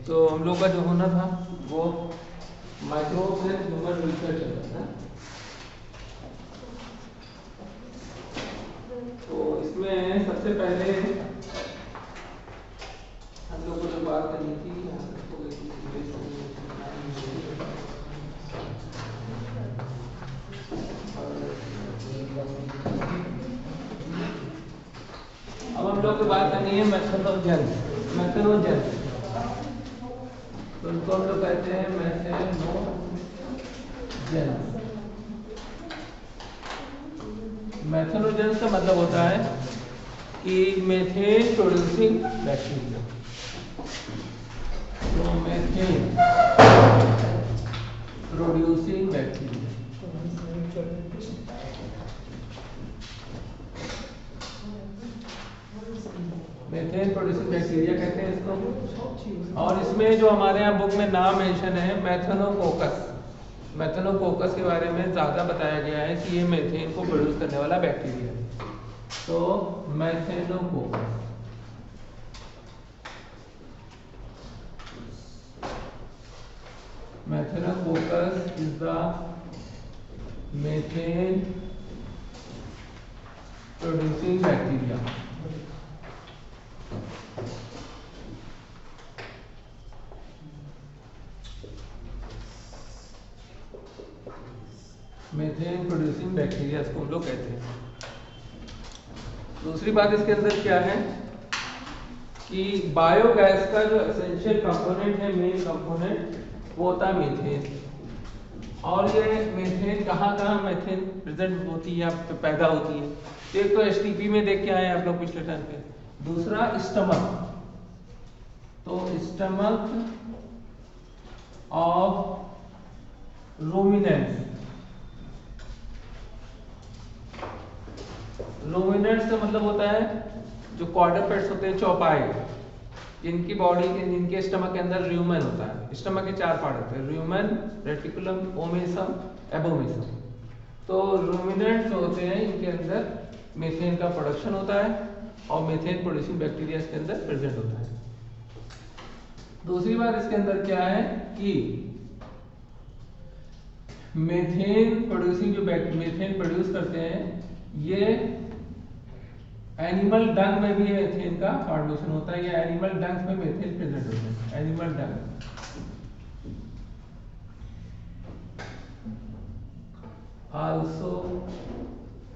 तो हम लोग का जो होना था वो माइक्रोब्स एंड ह्यूमन रिसर्च चल रहा था। तो इसमें सबसे पहले हम लोग को जो बात करनी थी अब हम लोग को बात करनी है मैथनोजेंस। मैथनोजेंस तो उनको हम लोग कहते हैं मैथनोजेंस। मैथनोजेंस का मतलब होता है कि मेथेन प्रोड्यूसिंग बैक्टीरिया। तो methane producing bacteria methane producing bacteria कहते हैं इसको। और इसमें जो हमारे यहाँ बुक में नाम मेंशन है मैथनोकोकस। मैथनोकोकस के बारे में ज़्यादा बताया गया है कि ये मेथेन को प्रोड्यूस करने वाला बैक्टीरिया है। तो methanococcus methanococcus is the methane producing bacteria. Methane producing bacteria इसको हम लोग कहते हैं। दूसरी बात इसके अंदर क्या है कि बायोगैस का जो एसेंशियल कंपोनेंट है, मेन कंपोनेंट, वो होता है मीथेन। और ये मीथेन कहाँ कहाँ मीथेन प्रेजेंट होती है, आप पैदा होती है। एक तो एसटीपी में देख के आए आप लोग पिछले टाइम पे, दूसरा स्टमक। तो स्टमक ऑफ रूमिनेंट्स। रूमिनेंट्स का मतलब होता है जो क्वाड्रपेड्स होते हैं, चौपाई, इनकी बॉडी के, इनके स्टमक के अंदर र्यूमन होता है। स्टमक के 4 पार्ट होते हैं, र्यूमन, रेटिकुलम, ओमेसम, एबोमेसम। तो रूमिनेंट्स होते हैं, इनके अंदर मीथेन का प्रोडक्शन होता है और मीथेन प्रोड्यूसिंग बैक्टीरिया इसके अंदर प्रेजेंट होता है। दूसरी बात इसके अंदर क्या है कि मीथेन प्रोड्यूसिंग जो मीथेन प्रोड्यूस करते हैं, ये एनिमल डंग में भी मीथेन का फॉर्मेशन होता है, या एनिमल डंग में मीथेन प्रेजेंट होता है। Animal Dang also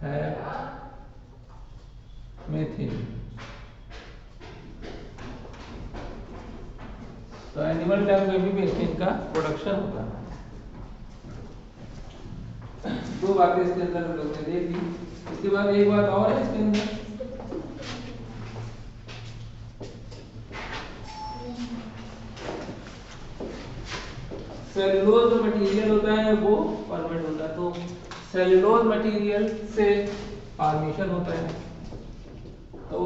have methane. तो एनिमल डंग में भी मीथेन का प्रोडक्शन होता है। दो बातें इसके अंदर हम लोग ने देख ली। इसके बाद एक बात और है इसके अंदर, सेलुलोज जो मटेरियल होता है वो फॉर्मेट होता है। तो सेलुलोज मटेरियल से फॉर्मेशन होता है। तो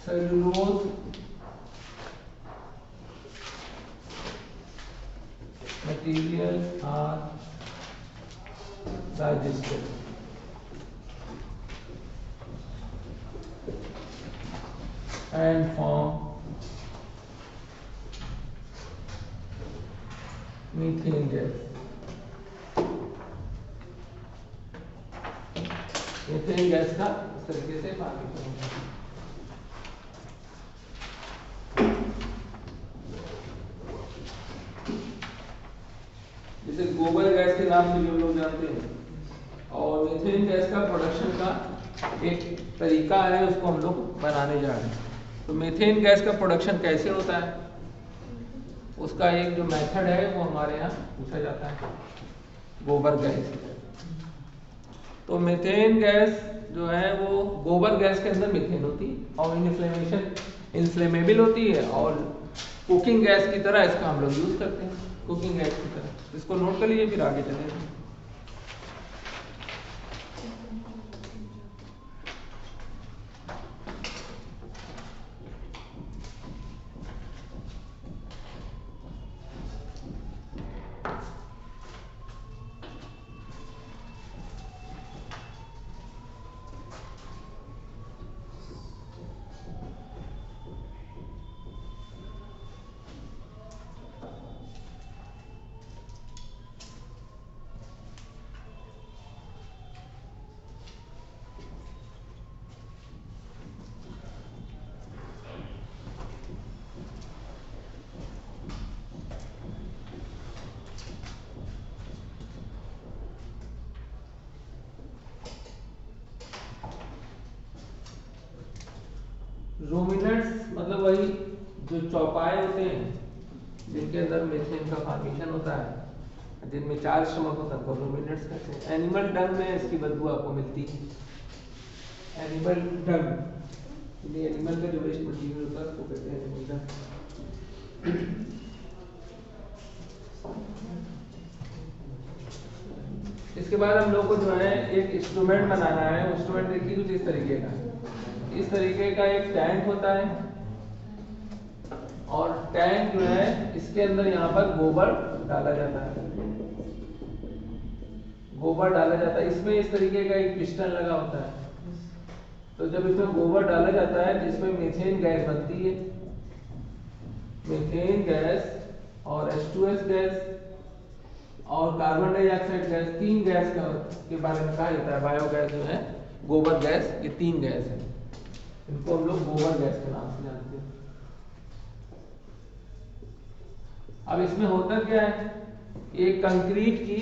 cellulose material are digested and form methane gas। Methane gas का इस तरीके से फॉर्मेशन होता है। जैसे गोबर गैस के नाम से भी हम लोग जानते हैं, और मीथेन गैस का प्रोडक्शन का एक तरीका है, उसको हम लोग बनाने जा रहे हैं। तो मीथेन गैस का प्रोडक्शन कैसे होता है, उसका एक जो मेथड है वो हमारे यहाँ पूछा जाता है, गोबर गैस। तो मीथेन गैस जो है वो गोबर गैस के अंदर मीथेन होती है और इन्फ्लेमेबल होती है, और कुकिंग गैस की तरह इसका हम लोग यूज करते हैं, कुकिंग गैस की तरह। इसको नोट कर लीजिए, फिर आगे चलेंगे। रूमिनेंट्स मतलब वही जो चौपाए होते हैं जिनके अंदर मीथेन का फॉर्मेशन होता है, जिनमें 4 स्टमक होता है, उनको रूमिनेंट्स कहते हैं। एनिमल डंग में इसकी बदबू आपको मिलती है, एनिमल डंग, एनिमल का जो वेस्ट मटीरियल होता है उसको कहते हैं एनिमल डंग। इसके बाद हम लोग को जो है एक इंस्ट्रूमेंट बनाना है। इंस्ट्रूमेंट देखिए कुछ इस तरीके का, इस तरीके का एक टैंक होता है और टैंक जो है इसके अंदर यहाँ पर गोबर डाला जाता है, गोबर डाला जाता है। इसमें इस तरीके का एक पिस्टन लगा होता है। तो जब इसमें गोबर डाला जाता है तो इसमें मीथेन गैस बनती है, मीथेन गैस और H2S गैस और कार्बन डाइऑक्साइड गैस, 3 गैस के बारे में कहा जाता है। बायोगैस जो है, गोबर गैस, ये 3 गैस है, इनको हम लोग गोबर गैस के नाम से जानते हैं। अब इसमें होता क्या है, एक कंक्रीट की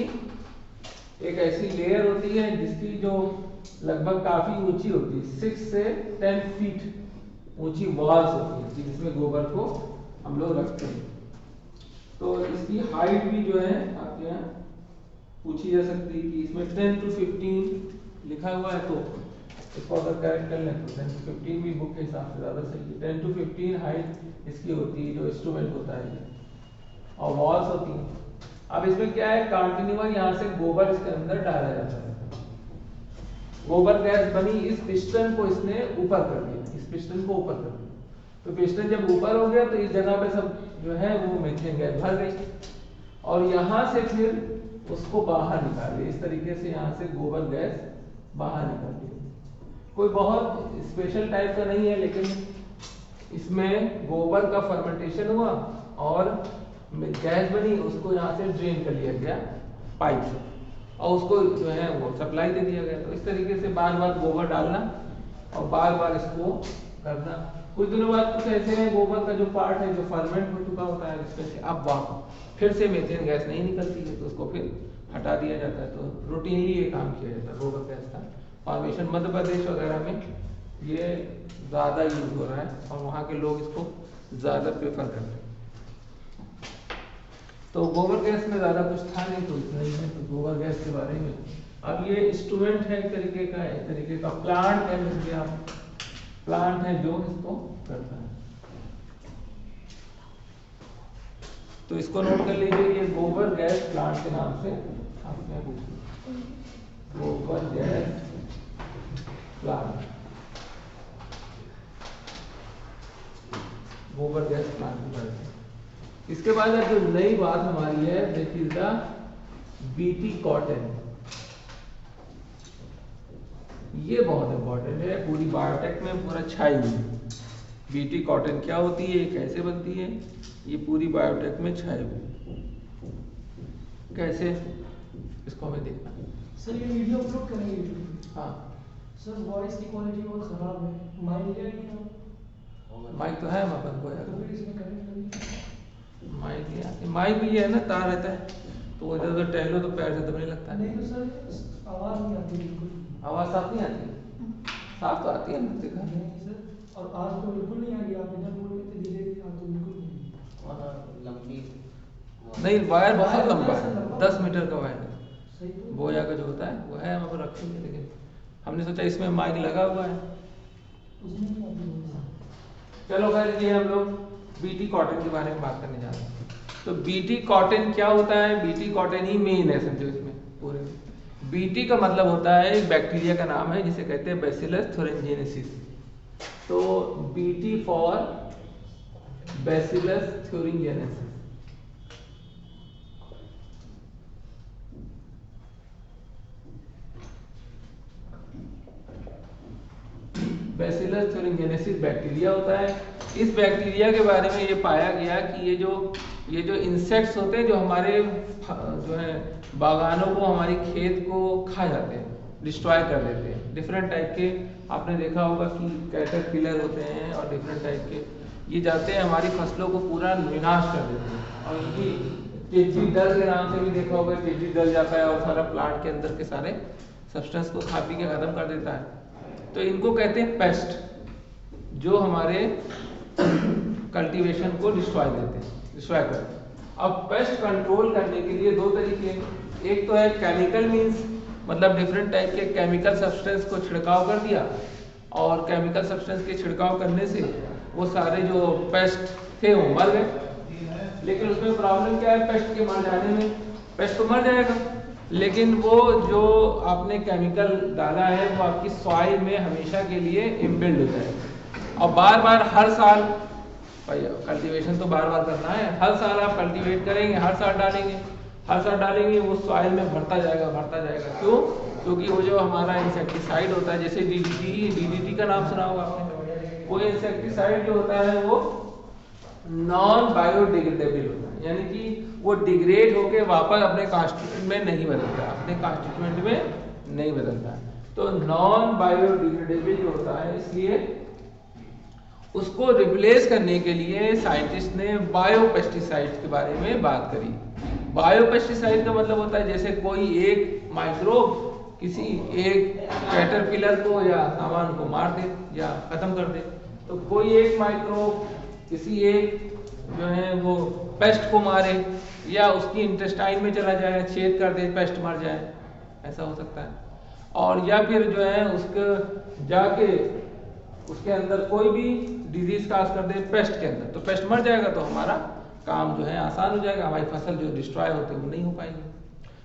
एक ऐसी लेयर होती है जिसकी जो लगभग काफी ऊंची होती है, 6 से 10 फीट ऊंची वॉल्स होती है जिसमें गोबर को हम लोग रखते हैं। तो इसकी हाइट भी जो है आपके यहाँ पूछी जा सकती है कि इसमें 10 to 15 लिखा हुआ है, तो इसको अगर करेक्ट कर लें तो 10 to 15 भी बुक के हिसाब से ज़्यादा सही है। 10 to 15 हाइट इसकी होती है जो इंस्ट्रूमेंट होता है, और वॉल्स होती हैं। अब इसमें क्या है, कंटिन्यूअस यहाँ से गोबर इसके अंदर डाला जाता है। गोबर गैस बनी, इस पिस्टन को इसने ऊपर कर दिया, इस पिस्टन को ऊपर कर दिया। तो पिस्टन जब ऊपर हो गया तो इस जगह पे सब जो है वो मीथेन गैस भर गई और यहाँ से फिर उसको बाहर निकाल दिया। इस तरीके से यहाँ से गोबर गैस बाहर निकाल दिया। कोई बहुत स्पेशल टाइप का नहीं है, लेकिन इसमें गोबर का फर्मेंटेशन हुआ और गैस बनी, उसको यहाँ से ड्रेन कर लिया गया पाइप से और उसको जो है वो सप्लाई दे दिया गया। तो इस तरीके से बार बार गोबर डालना और बार बार इसको करना। कुछ दिनों बाद कुछ ऐसे हैं गोबर का जो पार्ट है जो फर्मेंट हो चुका होता है, इसमें से अब फिर से मीथेन गैस नहीं निकलती है तो उसको फिर हटा दिया जाता है। तो रूटीनली ये काम किया जाता है गोबर गैस का फॉर्मेशन। मध्य प्रदेश वगैरह में ये ज़्यादा यूज हो रहा है और वहाँ के लोग इसको ज़्यादा प्रेफर करते हैं। तो गोबर गैस में ज़्यादा कुछ था नहीं, तो इतना ही है तो गोबर गैस के बारे में। अब ये इंस्ट्रूमेंट है एक तरीके का प्लांट है, जैसे आप प्लांट है जो इसको करता है। तो इसको नोट कर लीजिए, ये गोबर गैस प्लांट के नाम से आप क्या पूछिए, गोबर गैस प्लांट, गोबर गैस प्लांट के बारे में। इसके बाद जो नई बात हमारी है that is the BT cotton. ये बहुत इंपॉर्टेंट है, पूरी बायोटेक में पूरा छाई हुई है। बीटी कॉटन क्या होती है, कैसे बनती है, ये पूरी बायोटेक में छाई हुई है। कैसे, इसको हमें देखना है। सर ये वीडियो अपलोड करेंगे यूट्यूब पे? हाँ सर वॉइस की क्वालिटी बहुत खराब है, माइक लिया नहीं था? माइक तो है अपन को यार, तो फिर इसमें कनेक्ट करिए। माइक लिया, माइक भी है ना, तार रहता है तो वो इधर उधर टहलो तो पैर से दबने लगता है। नहीं तो सर आवाज़ नहीं आती बिल्कुल। आवाज़ साफ नहीं आती? साफ तो आती है ना, देखा नहीं सर, और आज तो बिल्कुल नहीं आ रही। आप इधर बोल रहे थे धीरे धीरे, आज तो बिल्कुल नहीं। लंबी नहीं, वायर बहुत लंबा है, 10 मीटर का वायर है। सही तो बोया का जो होता है वो है, हम अब रखेंगे, लेकिन हमने सोचा इसमें माइक लगा हुआ है। उसमें नहीं आती वॉइस। चलो खैर, ये हम लोग बीटी कॉटन के बारे में बात करने जा रहे हैं। तो बीटी कॉटन क्या होता है, बीटी कॉटन ही मेन है समझो इसमें पूरे में। बीटी का मतलब होता है एक बैक्टीरिया का नाम है जिसे कहते हैं बैसिलस थुरिनजेनेसिस। तो BT for bacillus thuringiensis. Bacillus thuringiensis bacteria होता है। इस बैक्टीरिया के बारे में ये पाया गया कि ये जो इंसेक्ट्स होते हैं जो हमारे जो है बागानों को, हमारी खेत को खा जाते हैं, डिस्ट्रॉय कर देते हैं। डिफरेंट टाइप के आपने देखा होगा कि कैटरपिलर होते हैं और डिफरेंट टाइप के ये जाते हैं, हमारी फसलों को पूरा विनाश कर देते हैं। और इनकी टिड्डी दल के नाम से भी देखा होगा, टिड्डी दल जाता है और सारा प्लांट के अंदर के सारे सब्सटेंस को खा पी के खत्म कर देता है। तो इनको कहते हैं पेस्ट, जो हमारे कल्टीवेशन को डिस्ट्रॉय करते हैं। अब पेस्ट कंट्रोल करने के लिए दो तरीके हैं, एक तो है केमिकल मींस, मतलब डिफरेंट टाइप के केमिकल सब्सटेंस को छिड़काव कर दिया, और केमिकल सब्सटेंस के छिड़काव करने से वो सारे जो पेस्ट थे वो मर गए। लेकिन उसमें प्रॉब्लम क्या है, पेस्ट के मर जाने में, पेस्ट तो मर जाएगा लेकिन वो जो आपने केमिकल डाला है वो आपकी सॉइल में हमेशा के लिए इम्बिल्ड हो जाएगा। और बार बार हर साल कल्टीवेशन तो बार बार करना है, हर साल आप कल्टीवेट करेंगे, हर साल डालेंगे वो सॉइल में भरता जाएगा। क्यों? क्योंकि वो जो हमारा इंसेक्टिसाइड होता है, जैसे डीडीटी का नाम सुना होगा आपने, वो इंसेक्टिसाइड जो होता है वो नॉन बायोडिग्रेडेबल होता है, यानी कि वो डिग्रेड होके वापस अपने कॉन्स्टिट्यूएंट में नहीं बदलता, तो नॉन बायोडिग्रेडेबल जो होता है, इसलिए उसको रिप्लेस करने के लिए साइंटिस्ट ने बायोपेस्टिसाइड्स के बारे में बात करी। बायोपेस्टिसाइड का मतलब होता है जैसे कोई एक माइक्रोब किसी एक कैटरपिलर को या सामान को मार दे या खत्म कर दे, तो कोई एक माइक्रोब किसी एक जो है वो पेस्ट को मारे या उसकी इंटेस्टाइन में चला जाए, छेद कर दे, पेस्ट मर जाए, ऐसा हो सकता है। और या फिर जो है उसके जाके उसके अंदर कोई भी डिजीज काज कर दे पेस्ट के अंदर, तो पेस्ट मर जाएगा, तो हमारा काम जो है आसान हो जाएगा, हमारी फसल जो डिस्ट्रॉय होते हैं वो नहीं हो पाएंगे।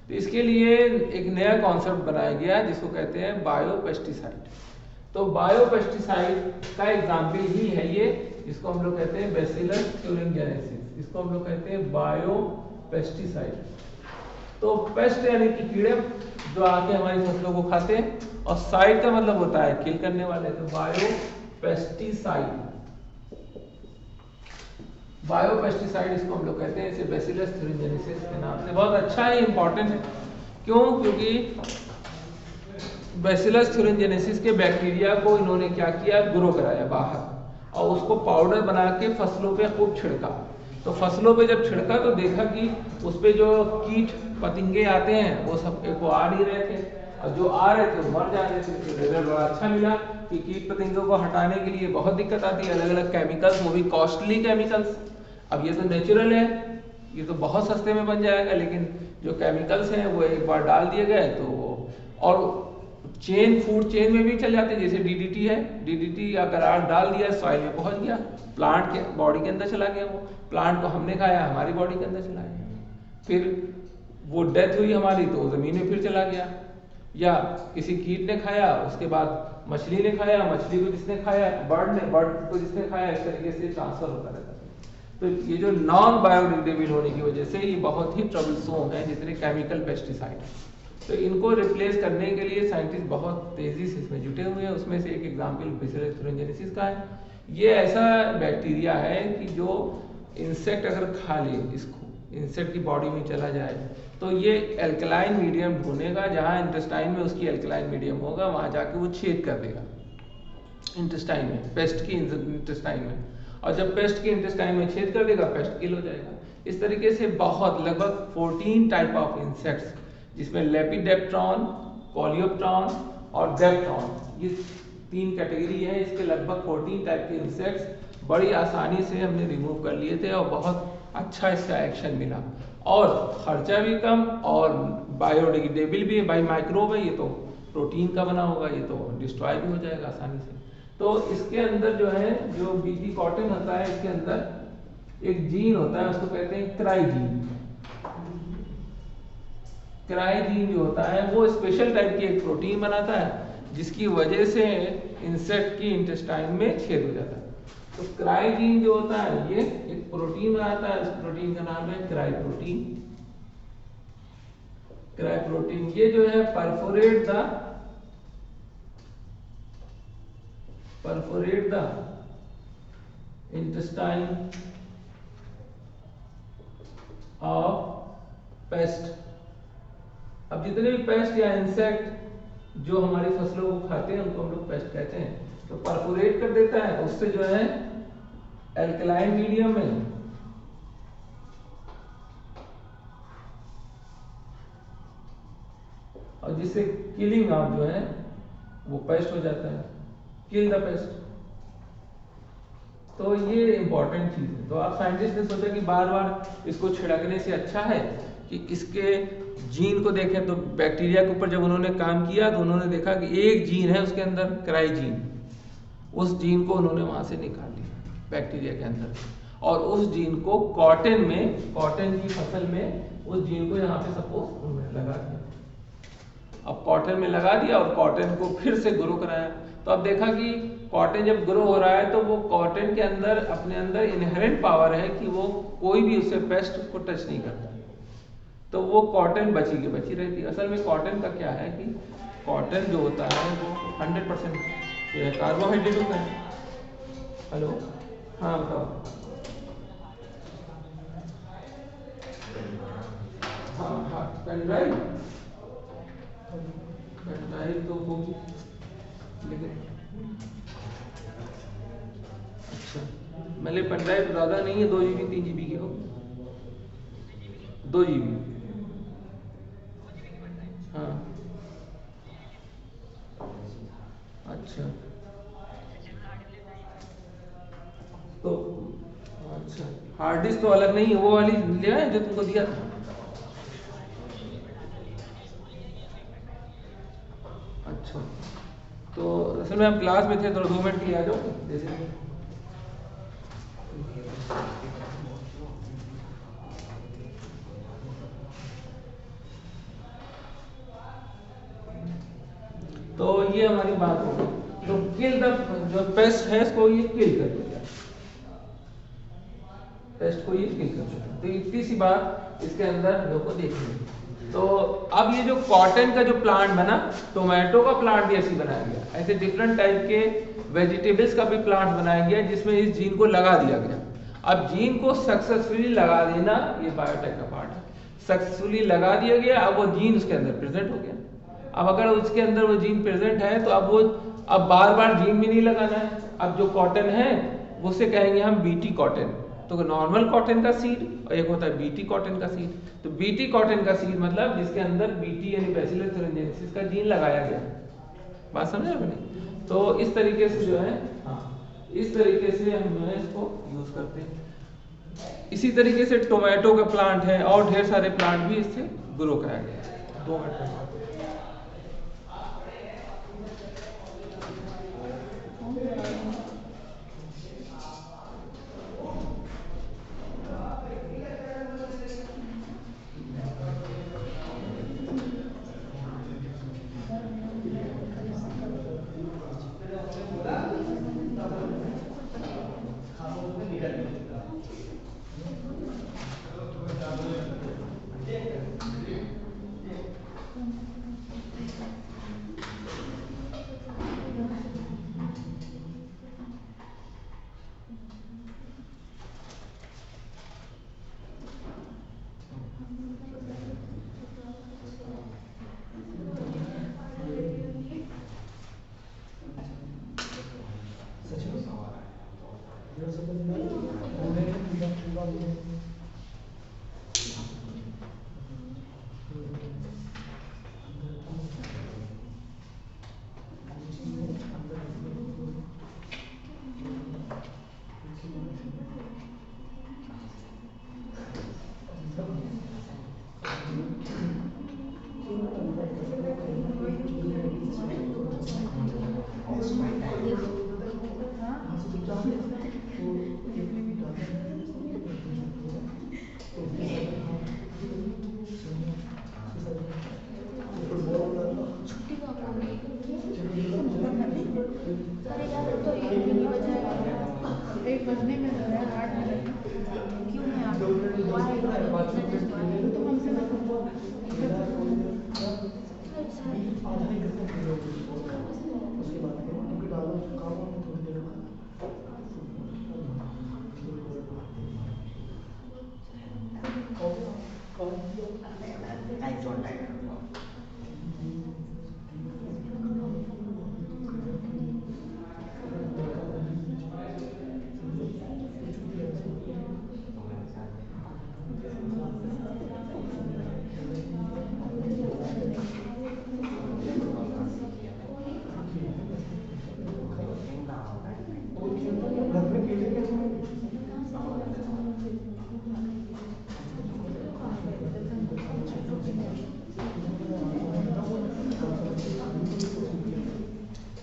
तो इसके लिए एक नया कॉन्सेप्ट बनाया गया जिसको कहते हैं बायोपेस्टिसाइड। तो बायोपेस्टिसाइड का एग्जाम्पल ही है ये, इसको हम लोग कहते हैं बैसिलस thuringiensis, इसको हम लोग कहते हैं बायोपेस्टिसाइड। तो पेस्ट यानी कि कीड़े जो आके हमारी फसलों को खाते हैं, और साइड का मतलब होता है किल करने वाले, तो बायोपेस्टिसाइड इसको हम लोग कहते हैं, इसे बैसिलस thuringiensis के नाम से। बहुत अच्छा है, इंपॉर्टेंट है। क्यों? क्योंकि बैसिलस thuringiensis के बैक्टीरिया को इन्होंने क्या किया, ग्रो कराया बाहर, और उसको पाउडर बना के फसलों पे खूब छिड़का। तो फसलों पे जब छिड़का तो देखा कि उस पे जो कीट पतंगे आते हैं वो सब को आ नहीं रहे थे, और जो आ रहे थे वो मर जा रहे थे। तो रिजल्ट बड़ा अच्छा मिला कि कीट पतंगों को हटाने के लिए बहुत दिक्कत आती है, अलग अलग केमिकल्स, वो भी कॉस्टली केमिकल्स। अब ये तो नेचुरल है, ये तो बहुत सस्ते में बन जाएगा, लेकिन जो केमिकल्स हैं वो एक बार डाल दिए गए तो, और फूड चेन में भी चल जाते हैं, जैसे डीडीटी है, डीडीटी अगर आप डाल दिया सॉइल में पहुंच गया, प्लांट के बॉडी के अंदर चला गया, वो प्लांट को हमने खाया, हमारी बॉडी के अंदर चला गया, फिर वो डेथ हुई हमारी तो जमीन में फिर चला गया, या किसी कीट ने खाया, उसके बाद मछली ने खाया, मछली को जिसने खाया, बर्ड को जिसने खाया, इस तरीके से ट्रांसफर होता रहता है। तो ये जो नॉन बायोडिग्रेडेबल होने की वजह से ये बहुत ही ट्रबलसोम है, जितने केमिकल पेस्टिसाइड। तो इनको रिप्लेस करने के लिए साइंटिस्ट बहुत तेजी से इसमें जुटे हुए हैं। उसमें से एक एग्जाम्पल बैसिलस thuringiensis का है। ये ऐसा बैक्टीरिया है कि जो इंसेक्ट अगर खा ले, इसको इंसेक्ट की बॉडी में चला जाए, तो ये एल्कलाइन मीडियम ढूंढेगा, जहाँ इंटेस्टाइन में उसकी एल्कलाइन मीडियम होगा, वहाँ जाके वो छेद कर देगा इंटेस्टाइन में, पेस्ट की इंटेस्टाइन में, और जब पेस्ट के इंटेस्टाइन में छेद कर देगा, पेस्ट किल हो जाएगा। इस तरीके से बहुत लगभग 14 टाइप ऑफ इंसेक्ट्स, जिसमें लेपिडेप्ट्रॉन, कोलियोप्ट्रॉन और डेप्ट्रॉन, ये 3 कैटेगरी है। इसके लगभग 14 टाइप के इंसेक्ट्स बड़ी आसानी से हमने रिमूव कर लिए थे, और बहुत अच्छा इसका एक्शन मिला, और खर्चा भी कम, और बायोडिग्रेडेबल भी है, बाई माइक्रोब है, ये तो प्रोटीन का बना होगा, ये तो डिस्ट्रॉय भी हो जाएगा आसानी से। तो इसके अंदर जो है, जो बीटी कॉटन होता है, इसके अंदर एक जीन होता है, उसको कहते हैं क्राइजीन। क्राइजीन जो होता है वो स्पेशल टाइप की एक प्रोटीन बनाता है, जिसकी वजह से इंसेक्ट की इंटेस्टाइन में छेद हो जाता है। तो क्राइजीन जो होता है ये एक प्रोटीन बनाता है, उस प्रोटीन का नाम है क्राइप्रोटीन। क्राइप्रोटीन ये जो है perforate the intestine of paste. अब जितने भी पेस्ट या इंसेक्ट जो हमारी फसलों को खाते हैं उनको हम लोग पेस्ट कहते हैं। तो परफोरेट कर देता है, उससे जो है एल्कलाइन मीडियम में और जिससे किलिंग ऑफ जो है वो पेस्ट हो जाता है, किल द पेस्ट। तो ये इंपॉर्टेंट चीज़ है। तो अब साइंटिस्ट ने सोचा कि बार बार इसको छिड़कने से अच्छा है कि इसके जीन को देखें। तो बैक्टीरिया के ऊपर जब उन्होंने काम किया तो उन्होंने देखा कि एक जीन है उसके अंदर, क्राई जीन, उस जीन को उन्होंने वहाँ से निकाल लिया बैक्टीरिया के अंदर, और उस जीन को कॉटन में, कॉटन की फसल में उस जीन को यहाँ पे सपोज उन्होंने लगा दिया। अब कॉटन में लगा दिया और कॉटन को फिर से ग्रो कराया। तो अब देखा कि कॉटन जब ग्रो हो रहा है तो वो कॉटन के अंदर अपने अंदर इनहेरेंट पावर है कि वो कोई भी उससे पेस्ट को टच नहीं करता, तो वो कॉटन बची की बची रहती है। असल में कॉटन का क्या है कि कॉटन जो होता है वो 100% कार्बोहाइड्रेट होता है। हेलो, हाँ बताओ। हाँ हाँ, पेन ड्राइव तो होगी, लेकिन अच्छा, मतलब पेन ड्राइव ज़्यादा नहीं है, 2 GB 3 GB की हो, 2 GB। हाँ अच्छा, तो अच्छा, हार्ड डिस्क तो अलग नहीं है, वो वाली ले आए जो तुमको दिया था। अच्छा, तो असल में आप क्लास में थे, थोड़ा 2 मिनट के लिए आ जाओ दे देंगे। तो ये हमारी बात हो गई। तो किल द जो पेस्ट है इसको ये किल कर देगा, पेस्ट को ये किल कर देगा। तो इतनी सी बात इसके अंदर हम लोग को देखनी है। तो अब ये जो कॉटन का जो प्लांट बना, टोमेटो का प्लांट भी ऐसे बनाया गया, ऐसे डिफरेंट टाइप के वेजिटेबल्स का भी प्लांट बनाया गया जिसमें इस जीन को लगा दिया गया। अब जीन को सक्सेसफुली लगा देना ये बायोटेक का पार्ट है। सक्सेसफुली लगा दिया गया, अब वो जीन उसके अंदर प्रेजेंट हो गया। अब अगर उसके अंदर वो जीन प्रेजेंट है तो अब वो अब बार बार जीन भी नहीं लगाना है। अब जो कॉटन है उसे कहेंगे हम बीटी कॉटन। तो नॉर्मल कॉटन का सीड और एक होता है बीटी कॉटन का सीड। तो बीटी कॉटन का सीड मतलब जिसके अंदर बीटी यानी बैसिलस thuringiensis का जीन लगाया गया। बात समझे आपने? तो इस तरीके से जो है, हाँ, इस तरीके से हम जो है इसको यूज करते हैं। इसी तरीके से टोमेटो का प्लांट है और ढेर सारे प्लांट भी इससे ग्रो कराया गया है। 2 मिनट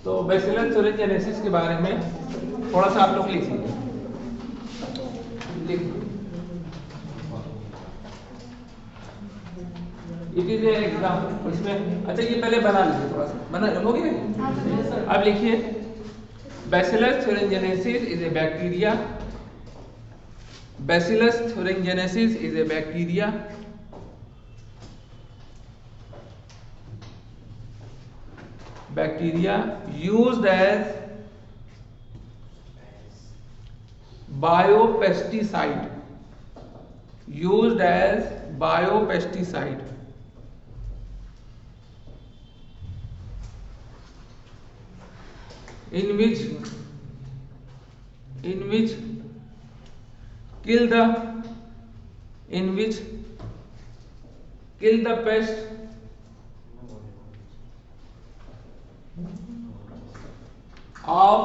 तो बैसिलस थ्यूरिंजिनेसिस के बारे में थोड़ा सा आप लोग लिखिए। इट इज एग्जाम्पल इसमें। अच्छा ये पहले बना लीजिए, थोड़ा सा बना हो गया। अब लिखिए bacillus thuringiensis is a bacteria. Bacillus thuringiensis is a bacteria used as biopesticide, in which kill the pest of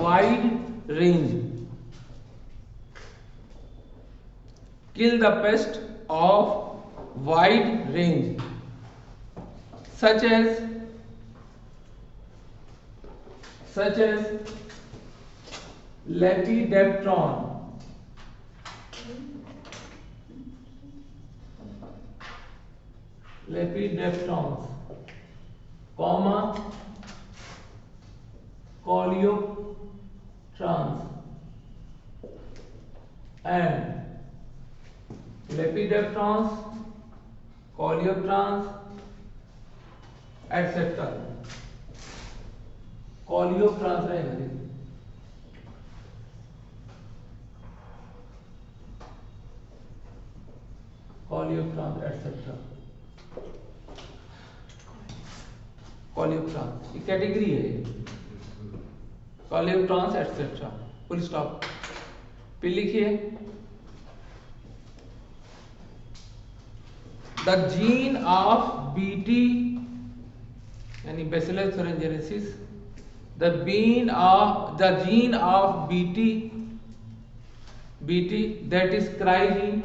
wide range. Kill the pest of wide range, such as Lepidopteran, coleoptrans, and Lepidopterans, coleoptrans, etc. coleoptrans रहेगा, coleoptrans etc. coleoptrans ये category है, coleoptrans etc. Full stop. फिर लिखिए the gene of BT यानी bacillus thuringiensis, the gene of BT that is cry gene,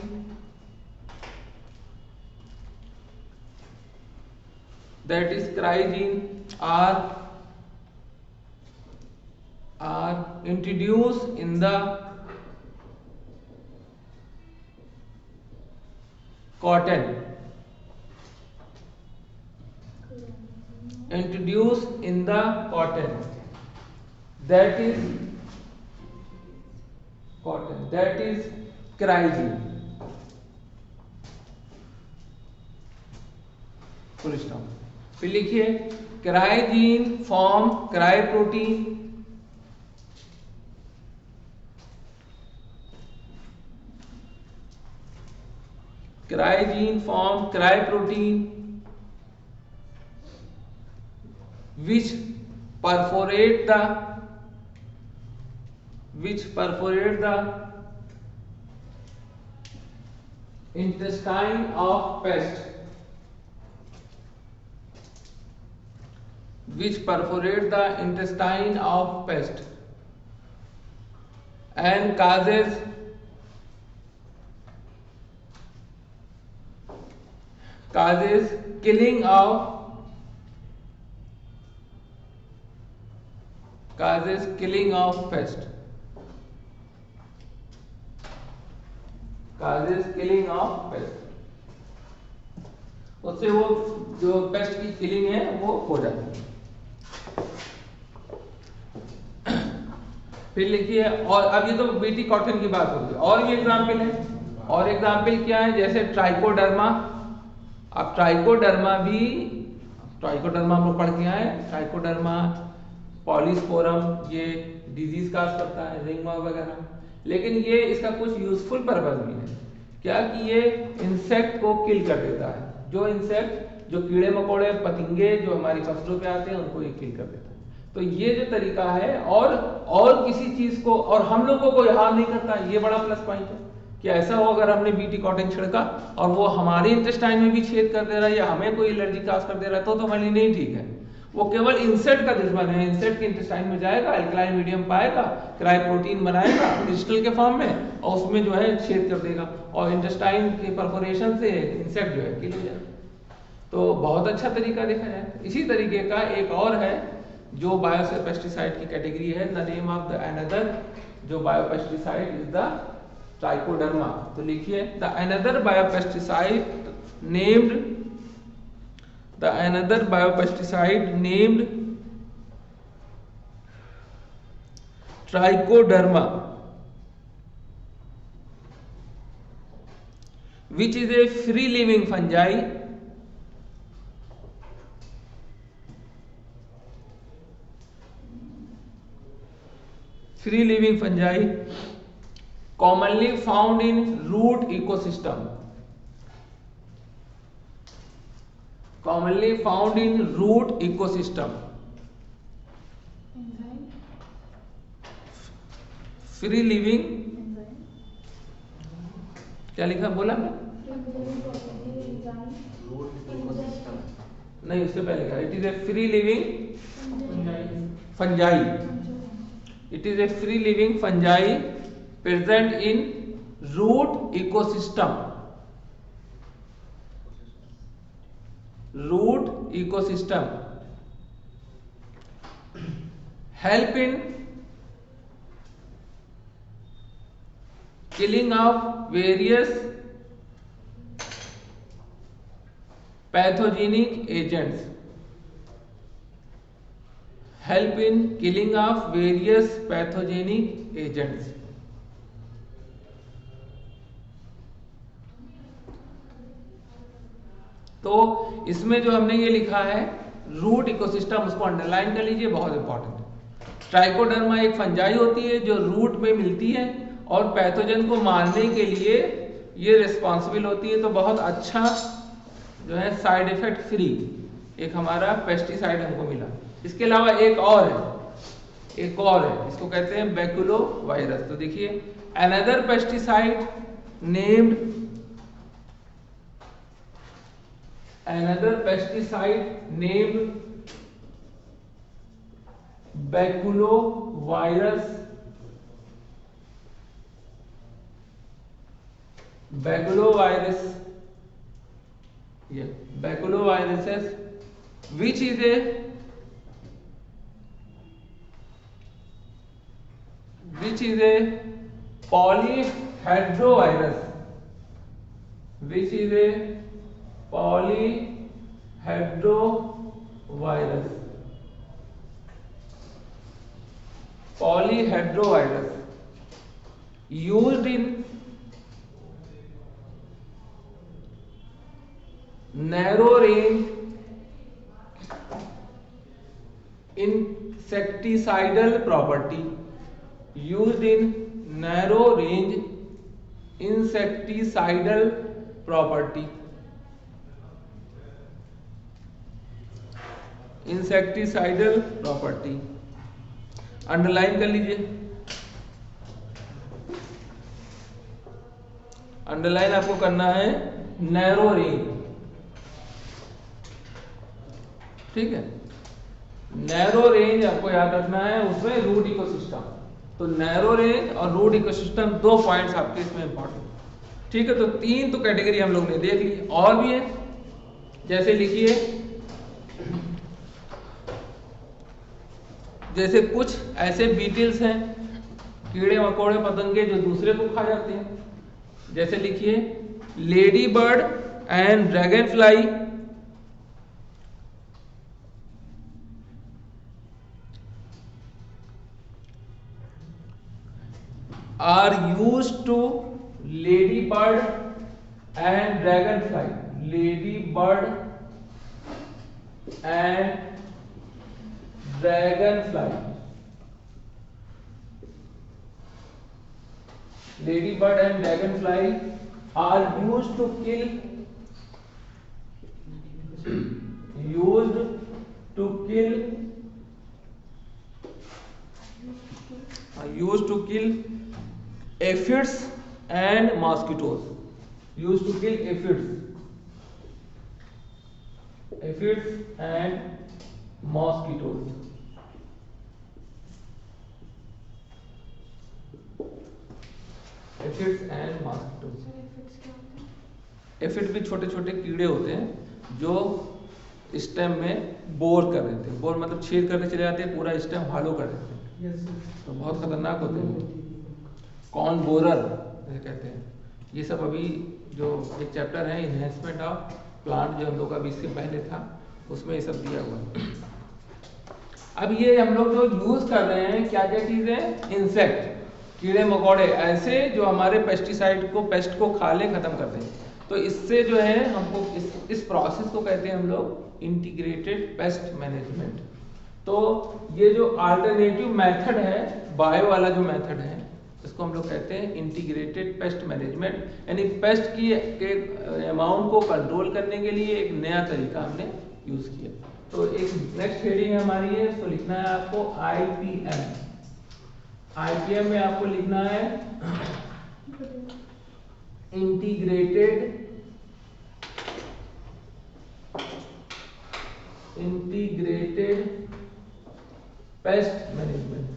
are introduced in the cotton, that is cryogene. Full stop. फिर लिखिए cry gene form cryoprotein, which perforate the intestine of pest, and causes killing of pest. उससे वो जो paste की killing है वो हो जाती है। फिर लिखिए, और अब ये तो बीटी कॉटन की बात होगी, और भी एग्जाम्पल है। और एग्जाम्पल क्या है, जैसे ट्राइकोडर्मा। अब ट्राइकोडर्मा हम लोग पढ़ के आए। ट्राइकोडर्मा पॉलीस्पोरम ये डिजीज काज करता है, रिंगवर्म वगैरह, लेकिन ये इसका कुछ यूजफुल पर्पज भी है। क्या कि ये इंसेक्ट को किल कर देता है, जो कीड़े मकोड़े पतंगे जो हमारी फसलों पे आते हैं उनको ये किल कर देता है। तो ये जो तरीका है, और किसी चीज को और हम लोगों को हार्म नहीं करता, ये बड़ा प्लस पॉइंट है कि ऐसा हो अगर हमने बीटी कॉटन छिड़का और वो हमारे इंटेस्टाइन में भी छेद कर दे रहा है या हमें कोई एलर्जी काज कर दे रहा है तो हमारे लिए नहीं ठीक है। वो केवल इंसेक्ट का दुश्मन है, इंसेक्ट के इंटेस्टाइन में जाएगा, अल्कलाइन मीडियम पाएगा, क्रायोप्रोटीन बनाएगा क्रिस्टल के फॉर्म में और उसमें जो है छेद कर देगा और इंटेस्टाइन के परफोरेशन से इंसेक्ट जो है किल हो जाएगा। तो बहुत अच्छा तरीका देखा जाए। इसी तरीके का एक और है जो बायोसेफ पेस्टिसाइड की कैटेगरी है। The name of the another जो बायोपेस्टिसाइड इज द ट्राइकोडर्मा। तो लिखिए the another biopesticide named trichoderma which is a free living fungi commonly found in root ecosystem, free living, क्या लिखा बोला मैं नहीं, उससे पहले क्या, it is a free living fungi, it is a free living fungi present in root ecosystem, help in killing of various pathogenic agents, तो इसमें जो हमने ये लिखा है रूट इकोसिस्टम, उसको अंडरलाइन कर लीजिए, बहुत इंपॉर्टेंट है। ट्राइकोडर्मा एक फंजाई होती है जो रूट में मिलती है और पैथोजन को मारने के लिए ये रिस्पॉन्सिबल होती है। तो बहुत अच्छा जो है साइड इफेक्ट फ्री एक हमारा पेस्टिसाइड हमको मिला। इसके अलावा एक और है, इसको कहते हैं बैकुलो वायरस। तो देखिए another pesticide named baculovirus, which is a polyhedrovirus, used in narrow range insecticidal property, underline कर लीजिए। अंडरलाइन आपको करना है नैरो रेंज, ठीक है, नैरो रेंज आपको याद रखना है, उसमें रूट इकोसिस्टम। तो नैरो रेंज और रूट इकोसिस्टम 2 पॉइंट्स आपके इसमें इंपॉर्टेंट, ठीक है। तो 3 तो कैटेगरी हम लोग ने देख ली, और भी है, जैसे लिखिए, जैसे कुछ ऐसे बीटल्स हैं, कीड़े मकोड़े पतंगे जो दूसरे को खा जाते हैं, जैसे लिखिए lady bird and dragon fly are used to ladybird and dragonfly, ladybird and dragonfly, ladybird and dragonfly are used to kill aphids and mosquitoes, used to kill aphids and mosquitoes, aphid भी छोटे छोटे कीड़े होते हैं जो stem में bore कर रहे थे। बोर मतलब छेद करते चले जाते, पूरा स्टेम हॉलो कर देते हैं, तो बहुत खतरनाक होते हैं। कॉर्न बोरर जैसे कहते हैं। ये सब अभी जो एक चैप्टर है इन्हेंसमेंट ऑफ प्लांट, जो हम लोग अभी इससे पहले था, उसमें ये सब दिया हुआ है। अब ये हम लोग जो यूज कर रहे हैं क्या क्या चीजें, इंसेक्ट, कीड़े मकोड़े, ऐसे जो हमारे पेस्टिसाइड को, पेस्ट को खा ले, खत्म कर दें। तो इससे जो है हमको इस प्रोसेस को कहते हैं हम लोग इंटीग्रेटेड पेस्ट मैनेजमेंट। तो ये जो अल्टरनेटिव मेथड है, बायो वाला जो मेथड है, इसको हम लोग कहते हैं इंटीग्रेटेड पेस्ट मैनेजमेंट। यानी पेस्ट की के अमाउंट को कंट्रोल करने के लिए एक नया तरीका हमने यूज किया। तो एक नेक्स्ट हेडिंग हमारी है, इसको लिखना है आपको IPM। IPM में आपको लिखना है integrated pest management.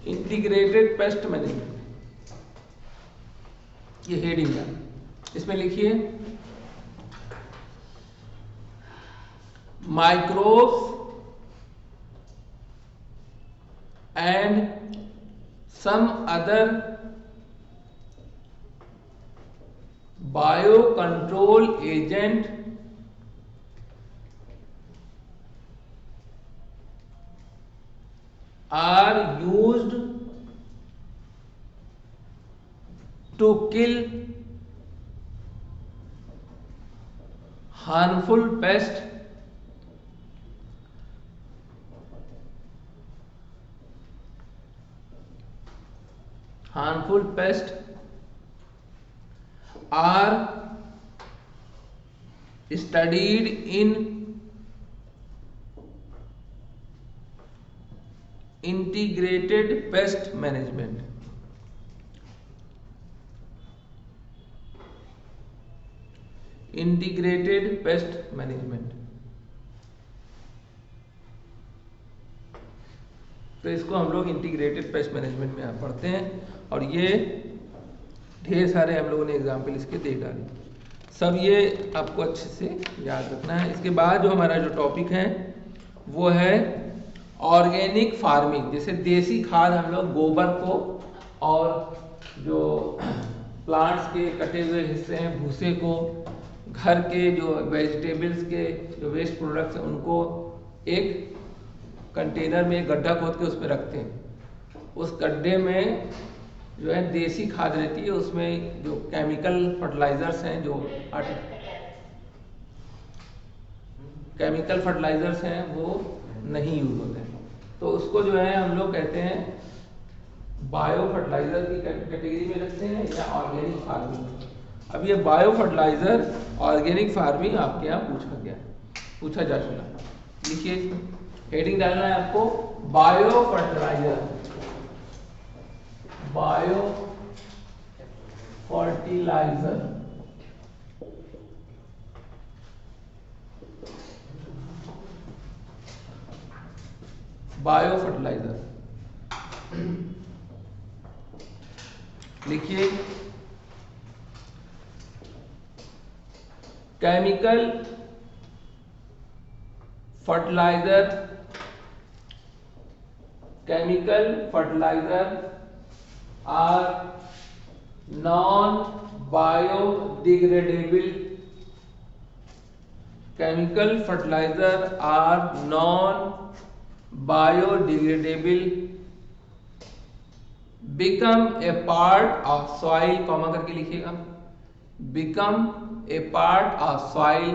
Integrated pest management, ये हेडिंग है। इसमें लिखिए microbes and some other biocontrol agent are used to kill harmful pests are studied in integrated pest management। Integrated pest management. तो इसको हम लोग इंटीग्रेटेड पेस्ट मैनेजमेंट में पढ़ते हैं, और ये ढेर सारे हम लोगों ने एग्जाम्पल इसके दे डाले। सब ये आपको अच्छे से याद रखना है। इसके बाद जो हमारा जो टॉपिक है वो है ऑर्गेनिक फार्मिंग। जैसे देसी खाद हम लोग गोबर को और जो प्लांट्स के कटे हुए हिस्से हैं, भूसे को, घर के जो वेजिटेबल्स के जो वेस्ट प्रोडक्ट्स हैं, उनको एक कंटेनर में गड्ढा खोद के उसमें रखते हैं। उस गड्ढे में जो है देसी खाद रहती है, उसमें जो केमिकल फर्टिलाइजर्स हैं, जो केमिकल फर्टिलाइजर्स हैं वो नहीं यूज होते हैं। तो उसको जो है हम लोग कहते हैं बायो फर्टिलाइजर की कैटेगरी में रखते हैं, या ऑर्गेनिक फार्मिंग। अब ये बायो फर्टिलाइजर, ऑर्गेनिक फार्मिंग आपके यहाँ पूछा जा चुका। लिखिए, हेडिंग डालना है आपको bio fertiliser. Bio fertiliser, bio fertiliser. लिखिए, chemical fertiliser are non-biodegradable। Chemical fertilizer are non-biodegradable, become a part of soil, comma करके लिखिएगा, become a part of soil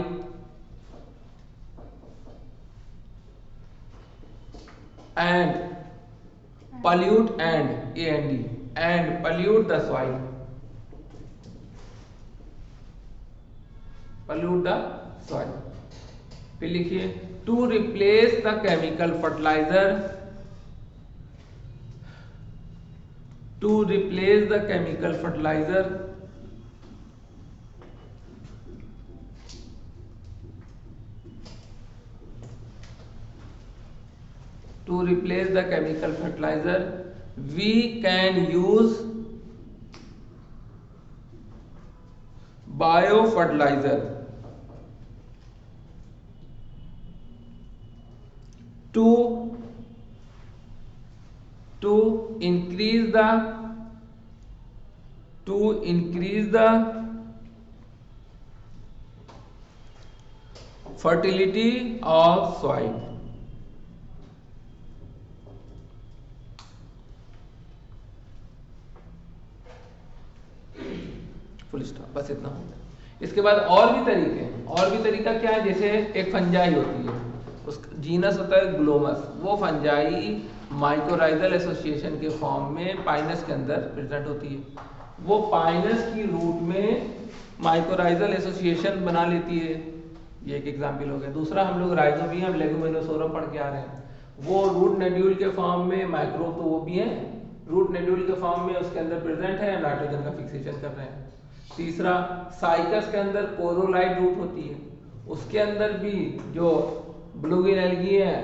and pollute and pollute the soil, फिर लिखिए to replace the chemical fertiliser, to replace the chemical fertilizer, we can use biofertilizer to increase the fertility of soil. Full stop, बस इतना होता है। इसके बाद और भी तरीके हैं। और भी तरीका क्या है, जैसे एक फंजाई होती है, उसका जीनस होता है ग्लोमस। वो फंजाई माइकोराइजल एसोसिएशन के फॉर्म में पाइनस के अंदर प्रेजेंट होती है। वो पाइनस की रूट में माइकोराइजल एसोसिएशन बना लेती है। ये एक एग्जाम्पल हो गया। दूसरा हम लोग राइजोबियम लेगुमिनोसोरम पढ़ के आ रहे हैं, वो रूट नोड्यूल के फॉर्म में, माइक्रोब तो वो भी है, रूट नोड्यूल के फॉर्म में उसके अंदर प्रेजेंट है, नाइट्रोजन का फिक्सेशन कर रहे हैं। तीसरा साइकस के अंदर कोरोलाइट रूट होती है, उसके अंदर भी जो ब्लूगिन एल्गी है,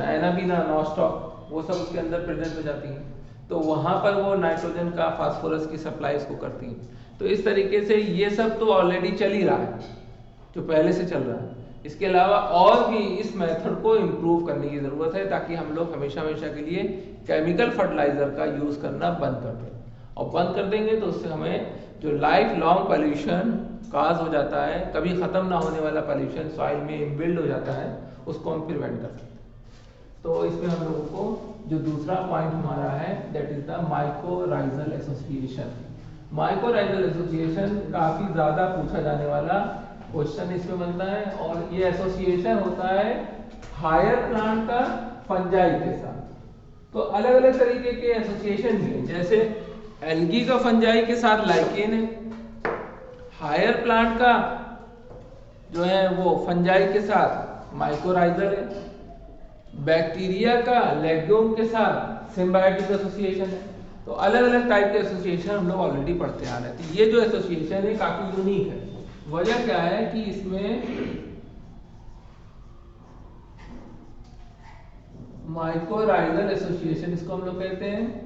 एनाबीना, नॉस्टॉक, वो सब उसके अंदर प्रेजेंट हो जाती हैं। तो वहां पर वो नाइट्रोजन का, फास्फोरस की सप्लाई इसको करती है। तो इस तरीके से ये सब तो ऑलरेडी चल ही रहा है, जो पहले से चल रहा है। इसके अलावा और भी इस मेथड को इम्प्रूव करने की जरूरत है, ताकि हम लोग हमेशा हमेशा के लिए केमिकल फर्टिलाइजर का यूज करना बंद कर दें। और बंद कर देंगे तो उससे हमें जो लाइफ लॉन्ग पॉल्यूशन काज हो जाता है, कभी खत्म ना होने वाला पॉल्यूशन सॉइल में इनबिल्ड हो जाता है, उसको हम प्रिवेंट कर सकते हैं। तो इसमें हम लोगों को जो दूसरा पॉइंट हमारा है, that is the mycorrhizal association. Mycorrhizal association काफी ज्यादा पूछा जाने वाला क्वेश्चन इसमें बनता है। और ये एसोसिएशन होता है हायर प्लांट का फंजाई के साथ। तो अलग अलग तरीके के एसोसिएशन भी हैं, जैसे एल्गी का फंजाई के साथ लाइकेन है, हायर प्लांट का जो है वो फंजाई के साथ माइकोराइजल है, बैक्टीरिया का लेग्यूम के साथ सिम्बायोटिक एसोसिएशन है। तो अलग अलग टाइप के एसोसिएशन हम लोग ऑलरेडी पढ़ते आ रहे हैं। तो ये जो एसोसिएशन है काफी यूनिक है। वजह क्या है कि इसमें माइकोराइजल एसोसिएशन इसको हम लोग कहते हैं,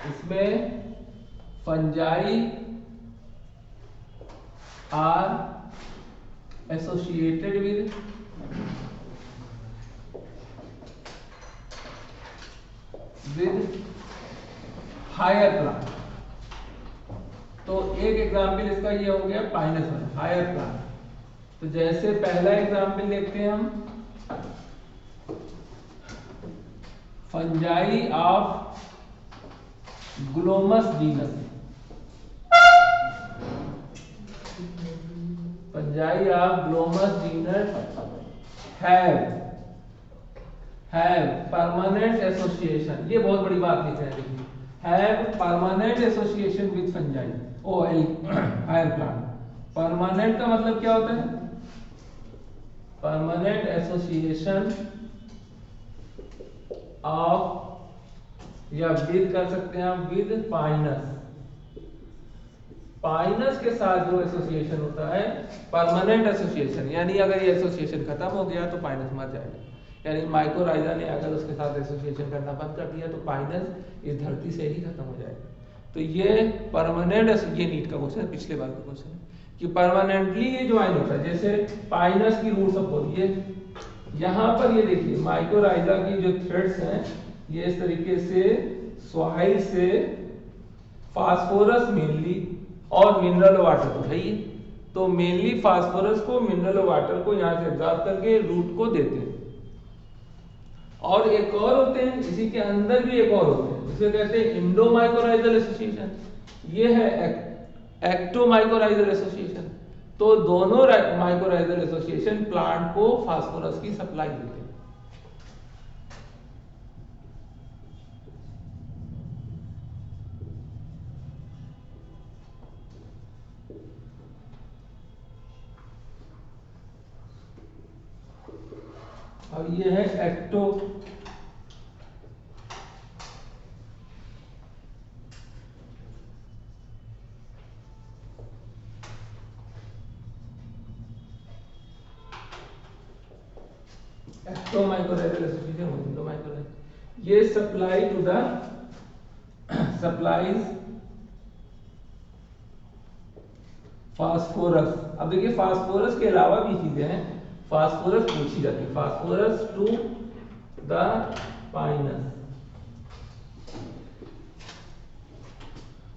इसमें fungi are associated with higher plant. तो एक एग्जाम्पल इसका ये हो गया पाइनस वन, हायर प्लांट। तो जैसे पहला एग्जाम्पल देखते हैं हम, fungi of Glomus genus, fungi of Glomus genus have permanent association. ये बहुत बड़ी बात लिख रहे हैं, have permanent association with fungi of higher plant. Permanent का मतलब क्या होता है, परमानेंट एसोसिएशन ऑफ, या विद कर सकते हैं आप, विद पाइनस। पाइनस के साथ जो एसोसिएशन होता है परमानेंट एसोसिएशन, यानी अगर ये एसोसिएशन खत्म हो गया तो पाइनस मर जाएगा। यानी माइकोराइजा ने अगर उसके साथ एसोसिएशन करना बंद कर दिया तो पाइनस इस धरती से ही खत्म हो जाएगा। तो ये परमानेंट, ये नीट का क्वेश्चन है, पिछले बार का क्वेश्चन है कि परमानेंटली ये ज्वाइन होता है। जैसे पाइनस की रूट सपोज, ये यहाँ पर ये देखिए माइकोराइजा की जो थ्रेड्स हैं ये इस तरीके से सॉइल से फास्फोरस मेनली और मिनरल वाटर तो है ही, तो मेनली फास्फोरस को, मिनरल वाटर को यहाँ से एब्जॉर्ब करके रूट को देते हैं। और एक और होते हैं, इसी के अंदर भी एक और होते हैं, इसे कहते हैं इंडोमाइकोराइजल एसोसिएशन। ये है एक्टोमाइकोराइजल एसोसिएशन। तो दोनों माइकोराइजल एसोसिएशन प्लांट को फास्फोरस की सप्लाई देते हैं। और ये है एक्टो एक्टोमाइकोराइजल एसोसिएशन, इंडोमाइकोराइजल। ये supply to the supplies phosphorus. अब देखिए फास्फोरस के अलावा भी चीजें हैं, फास्फोरस पूछी जाती है, फास्फोरस टू द पाइनस।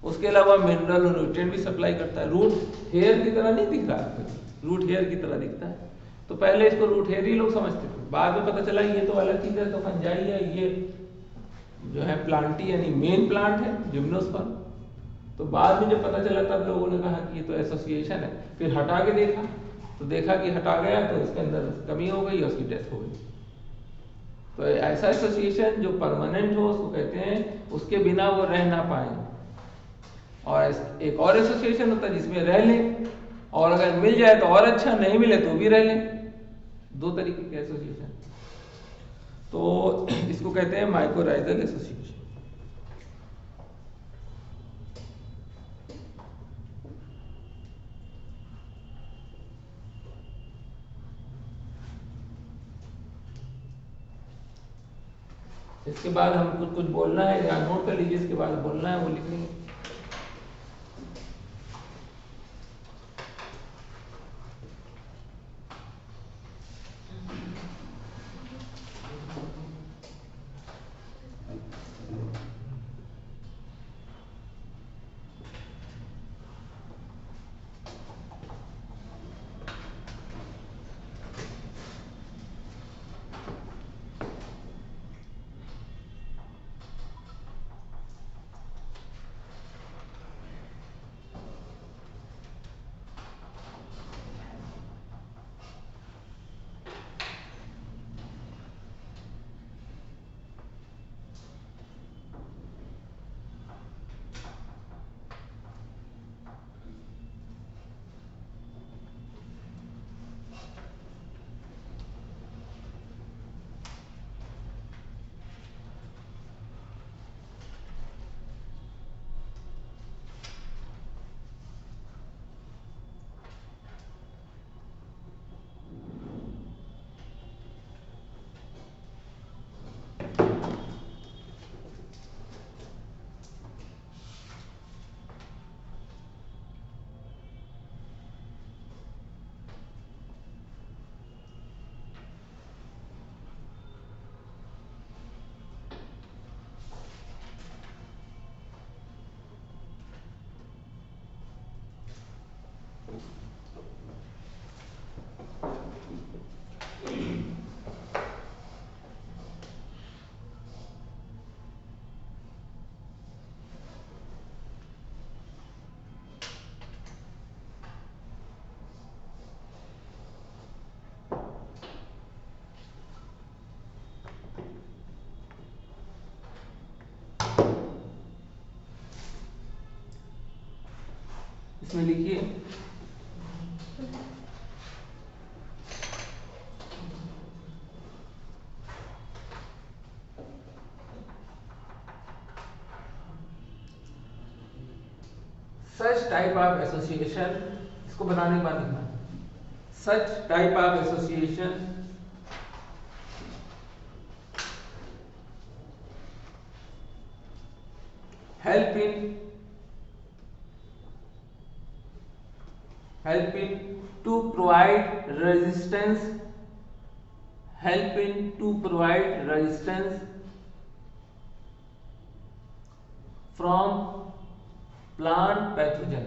उसके अलावा मिनरल और न्यूट्रिएंट भी सप्लाई करता है। रूट हेयर की तरह नहीं दिख रहा है, रूट हेयर की तरह दिखता है। तो पहले इसको रूट हेयर ही लोग समझते थे, बाद में पता चला ये तो अलग चीज है, तो फंजाई है, ये जो है प्लांटी यानी मेन प्लांट है, जिम्नोस्पर्म। तो बाद में जब पता चला तब लोगों ने कहा कि ये तो एसोसिएशन है, फिर हटा के देखा तो देखा कि हटा गया तो इसके अंदर कमी हो गई और उसकी डेथ हो गई। तो ऐसा एसोसिएशन जो परमानेंट हो उसको कहते हैं, उसके बिना वो रह ना पाए। और एक और एसोसिएशन होता है जिसमें रह ले, और अगर मिल जाए तो और अच्छा, नहीं मिले तो भी रह ले। दो तरीके के एसोसिएशन, तो इसको कहते हैं माइकोराइजल एसोसिएशन। इसके बाद हमको कुछ बोलना है या नोट कर लीजिए, इसके बाद बोलना है वो लिख लेंगे। इसमें लिखिए सच टाइप ऑफ एसोसिएशन, इसको बनाने के बाद लिखना, such type of association help in to provide resistance, help in to provide resistance from plant pathogen,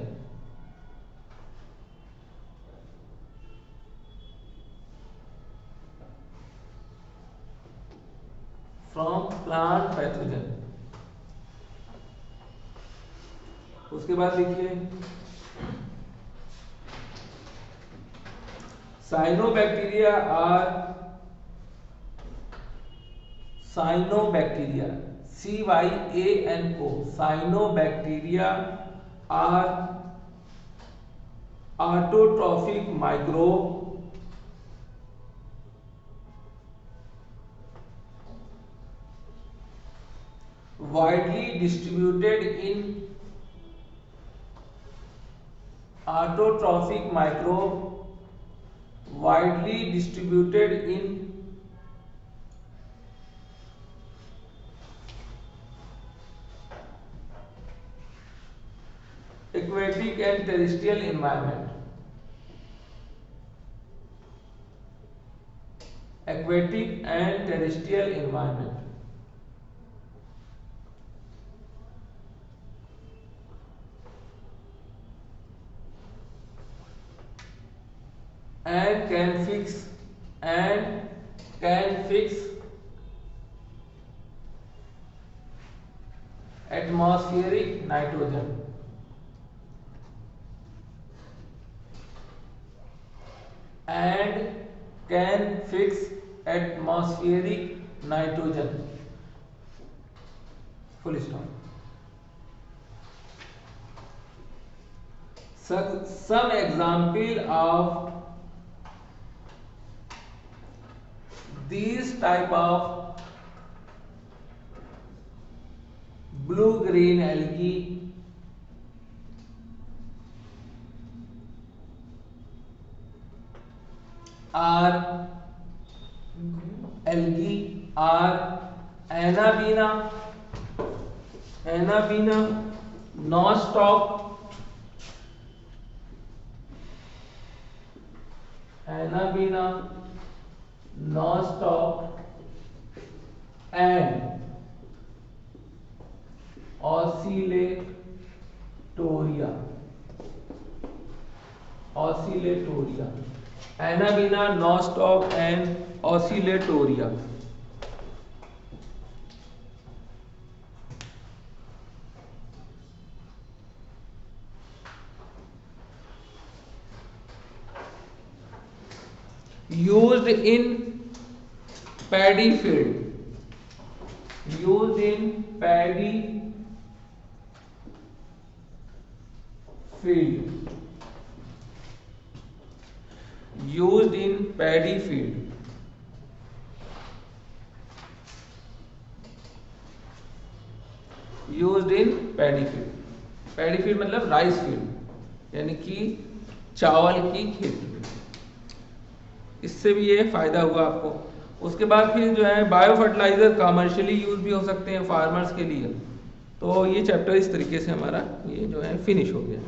from plant pathogen। उसके बाद लिखिए cyanobacteria are cyanobacteria CYANO cyanobacteria are autotrophic microbe widely distributed in autotrophic microbe widely distributed in aquatic and terrestrial environment. Aquatic and terrestrial environment. And can fix atmospheric nitrogen. And can fix atmospheric nitrogen. Full stop. Some example of these type of blue-green algae are Anabaena, nostoc, and oscillatoria. Anabaena, nostoc, and oscillatoria. Used in paddy field. Used in paddy field. Used in paddy field. Used in paddy field. Paddy field मतलब rice field यानी कि चावल की खेती। इससे भी ये फायदा हुआ आपको। उसके बाद फिर जो है बायो फर्टिलाइजर कमर्शियली यूज भी हो सकते हैं फार्मर्स के लिए। तो ये चैप्टर इस तरीके से हमारा ये जो है फिनिश हो गया।